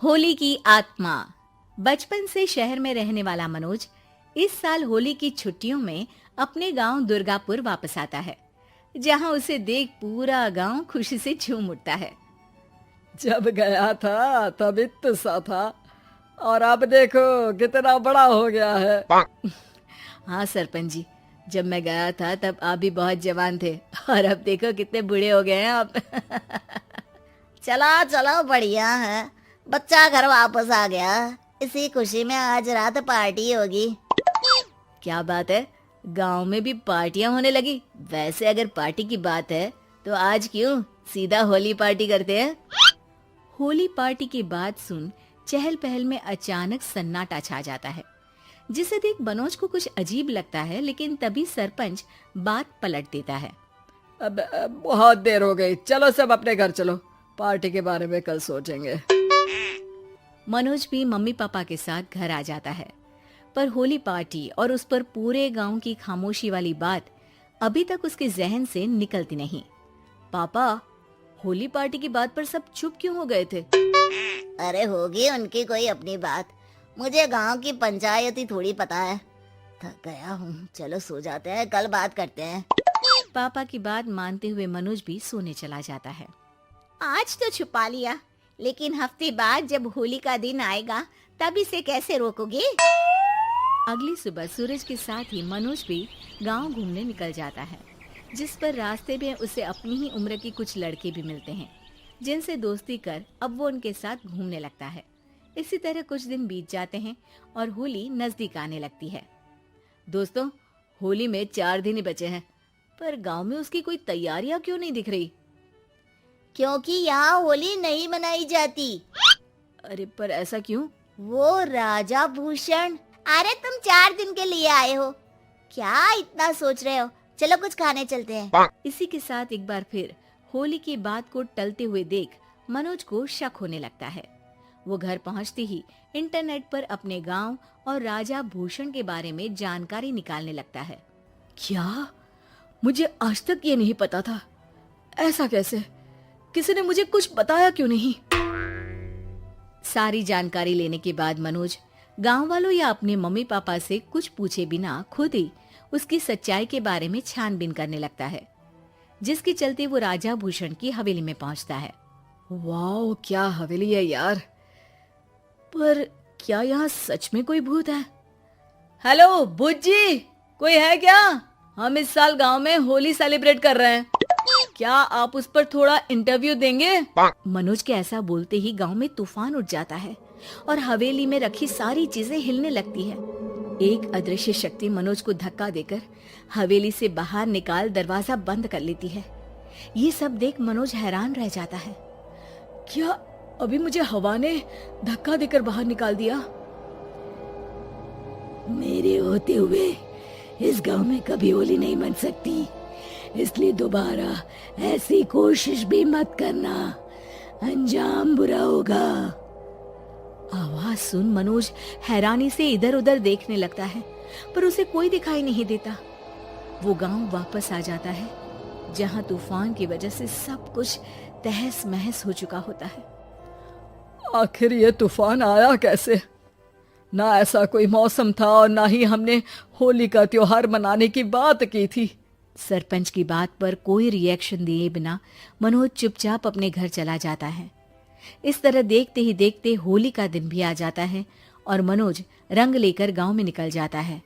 होली की आत्मा। बचपन से शहर में रहने वाला मनोज इस साल होली की छुट्टियों में अपने गांव दुर्गापुर वापस आता है, जहां उसे देख पूरा गांव खुशी से झूम उठता है। जब गया था तब इतना सा था और अब देखो कितना बड़ा हो गया है। हाँ सरपंच जी, जब मैं गया था तब आप भी बहुत जवान थे और अब देखो कितने बूढ़े हो गए हैं आप। चलो चलो बढ़िया है, बच्चा घर वापस आ गया। इसी खुशी में आज रात पार्टी होगी। क्या बात है, गांव में भी पार्टियां होने लगी। वैसे अगर पार्टी की बात है तो आज क्यों सीधा होली पार्टी करते हैं। होली पार्टी की बात सुन चहल पहल में अचानक सन्नाटा छा जाता है, जिसे देख मनोज को कुछ अजीब लगता है, लेकिन तभी सरपंच बात पलट देता है। अब बहुत देर हो गई, चलो सब अपने घर चलो, पार्टी के बारे में कल सोचेंगे। मनोज भी मम्मी पापा के साथ घर आ जाता है, पर होली पार्टी और उस पर पूरे गांव की खामोशी वाली बात अभी तक उसके जहन से निकलती नहीं। पापा, होली पार्टी की बात पर सब चुप क्यों हो गए थे? अरे होगी उनकी कोई अपनी बात, मुझे गांव की पंचायत ही थोड़ी पता है। थक गया हूँ, चलो सो जाते हैं, कल बात करते हैं। पापा की बात मानते हुए मनोज भी सोने चला जाता है। आज तो छुपा लिया, लेकिन हफ्ते बाद जब होली का दिन आएगा तब इसे कैसे रोकोगे? अगली सुबह सूरज के साथ ही मनोज भी गांव घूमने निकल जाता है, जिस पर रास्ते में उसे अपनी ही उम्र के कुछ लड़के भी मिलते हैं, जिनसे दोस्ती कर अब वो उनके साथ घूमने लगता है। इसी तरह कुछ दिन बीत जाते हैं और होली नजदीक आने लगती है। दोस्तों, होली में 4 दिन ही बचे हैं, पर गांव में उसकी कोई तैयारियां क्यों नहीं दिख रही? क्योंकि यहाँ होली नहीं मनाई जाती। अरे पर ऐसा क्यों? वो राजा भूषण। अरे तुम 4 दिन के लिए आए हो, क्या इतना सोच रहे हो? चलो कुछ खाने चलते हैं। इसी के साथ एक बार फिर होली की बात को टलते हुए देख मनोज को शक होने लगता है। वो घर पहुंचते ही इंटरनेट पर अपने गांव और राजा भूषण के बारे में जानकारी निकालने लगता है। क्या? मुझे आज तक ये नहीं पता था। ऐसा कैसे? किसी ने मुझे कुछ बताया क्यों नहीं? सारी जानकारी लेने के बाद मनोज गांव वालों या अपने मम्मी पापा से कुछ पूछे बिना खुद ही उसकी सच्चाई के बारे में छानबीन करने लगता है, जिसके चलते वो राजा भूषण की हवेली में पहुंचता है। वाह, क्या हवेली है यार! पर क्या यहाँ सच में कोई भूत है? हेलो भूत जी, कोई है क्या? हम इस साल गांव में होली सेलिब्रेट कर रहे हैं, क्या आप उस पर थोड़ा इंटरव्यू देंगे? मनोज के ऐसा बोलते ही गांव में तूफान उठ जाता है और हवेली में रखी सारी चीजें हिलने लगती है। एक अदृश्य शक्ति मनोज को धक्का देकर हवेली से बाहर निकाल दरवाजा बंद कर लेती है। ये सब देख मनोज हैरान रह जाता है। क्या अभी मुझे हवा ने धक्का देकर बाहर निकाल दिया? मेरे होते हुए इस गांव में कभी होली नहीं मन सकती, इसलिए दोबारा ऐसी कोशिश भी मत करना, अंजाम बुरा होगा। आवाज सुन मनोज हैरानी से इधर उधर देखने लगता है, पर उसे कोई दिखाई नहीं देता। वो गांव वापस आ जाता है, जहां तूफान की वजह से सब कुछ तहस महस हो चुका होता है। आखिर ये तूफान आया कैसे? ना ऐसा कोई मौसम था और ना ही हमने होली का त्योहार मनाने की बात की थी। सरपंच की बात पर कोई रिएक्शन दिए बिना मनोज चुपचाप अपने घर चला जाता है। इस तरह देखते ही देखते होली का दिन भी आ जाता है और मनोज रंग लेकर गांव में निकल जाता है,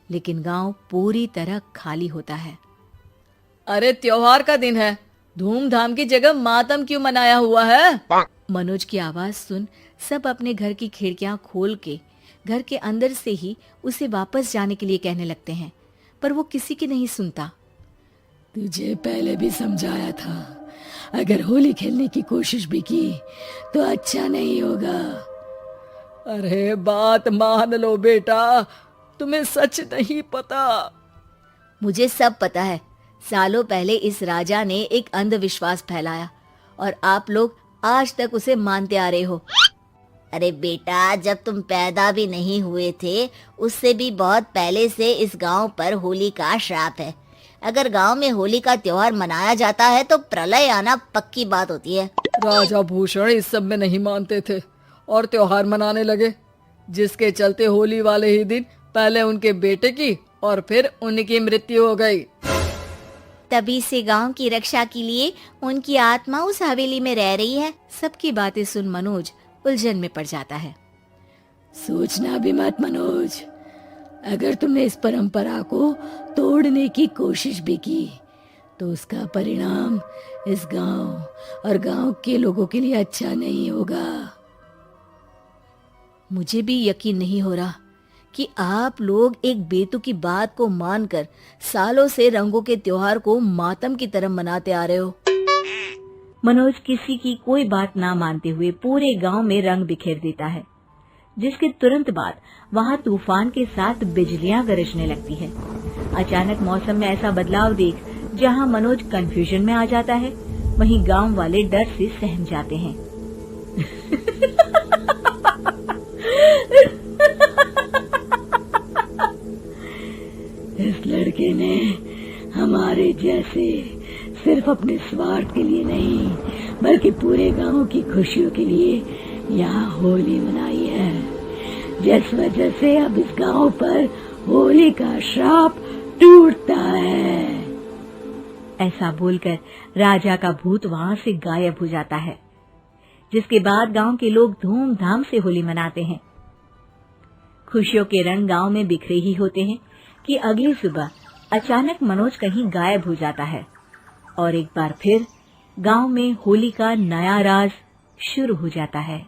लेकिन गांव पूरी तरह खाली होता है। अरे त्योहार का दिन है, धूमधाम की जगह मातम क्यों मनाया हुआ है? मनोज की आवाज सुन सब अपने घर की खिड़कियां खोल के घर के अंदर से ही उसे वापस जाने के लिए कहने लगते हैं, पर वो किसी की नहीं सुनता। तुझे पहले भी समझाया था, अगर होली खेलने की कोशिश भी की तो अच्छा नहीं होगा। अरे बात मान लो बेटा, तुम्हें सच नहीं पता। मुझे सब पता है। सालों पहले इस राजा ने एक अंधविश्वास फैलाया और आप लोग आज तक उसे मानते आ रहे हो। अरे बेटा, जब तुम पैदा भी नहीं हुए थे उससे भी बहुत पहले से इस गांव पर होली का श्राप है। अगर गांव में होली का त्योहार मनाया जाता है तो प्रलय आना पक्की बात होती है। राजा भूषण इस सब में नहीं मानते थे और त्योहार मनाने लगे, जिसके चलते होली वाले ही दिन पहले उनके बेटे की और फिर उनकी मृत्यु हो गई। तभी से गांव की रक्षा के लिए उनकी आत्मा उस हवेली में रह रही है। सबकी बातें सुन मनोज उलझन में पड़ जाता है। सोचना भी मत मनोज, अगर तुमने इस परंपरा को तोड़ने की कोशिश भी की तो उसका परिणाम इस गांव और गांव के लोगों के लिए अच्छा नहीं होगा। मुझे भी यकीन नहीं हो रहा कि आप लोग एक बेतुकी बात को मानकर सालों से रंगों के त्योहार को मातम की तरह मनाते आ रहे हो। मनोज किसी की कोई बात ना मानते हुए पूरे गांव में रंग बिखेर देता है, जिसके तुरंत बाद वहां तूफान के साथ बिजलियां गरजने लगती है। अचानक मौसम में ऐसा बदलाव देख जहां मनोज कंफ्यूजन में आ जाता है, वहीं गांव वाले डर से सहम जाते हैं। इस लड़के ने हमारे जैसे सिर्फ अपने स्वार्थ के लिए नहीं बल्कि पूरे गांव की खुशियों के लिए यहाँ होली मनाई है, जिस वजह से अब इस गांव पर होली का श्राप टूटता है। ऐसा बोलकर राजा का भूत वहां से गायब हो जाता है, जिसके बाद गांव के लोग धूमधाम से होली मनाते हैं। खुशियों के रंग गांव में बिखरे ही होते हैं कि अगली सुबह अचानक मनोज कहीं गायब हो जाता है और एक बार फिर गांव में होली का नया राज शुरू हो जाता है।